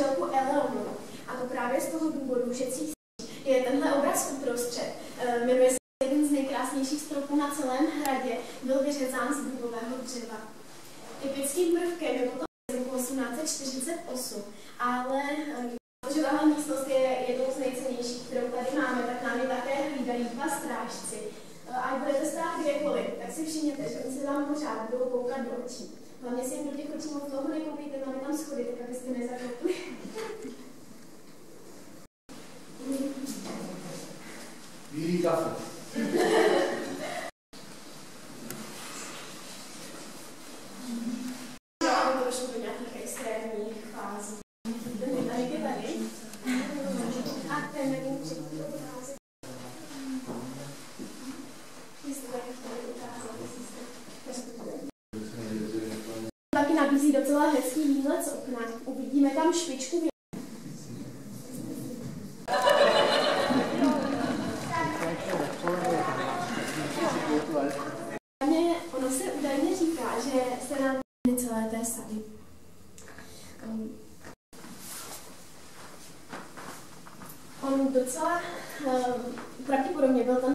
manželku Eleonoru. A to právě z toho důvodu, že císař je tenhle obraz uprostřed. Jmenuje se jeden z nejkrásnějších stropů na celém hradě, byl vyřezán z dubového dřeva. Typickým prvkem je potom z roku 1848, ale protože tahle místnost je jednou z nejcennějších, kterou tady máme, tak nám je také hlídají dva strážci. A budete stát kdekoliv, tak si všimněte, že oni se vám pořád budou koukat do očí. Hlavně si jim do těch očí moc dlouho nekoukejte, máme tam schody, tak abyste nezakopli. Bílý kafe. Já to došlo do nějakých extrémních fází. Tady je tady. A ten nevím, třetí obrázek. Jestli tak chtěli ukázat, taky nabízí docela hezký výhled z okna. Uvidíme tam špičku. Ono se údajně říká, že se nám celé té sady. On docela pravděpodobně byl ten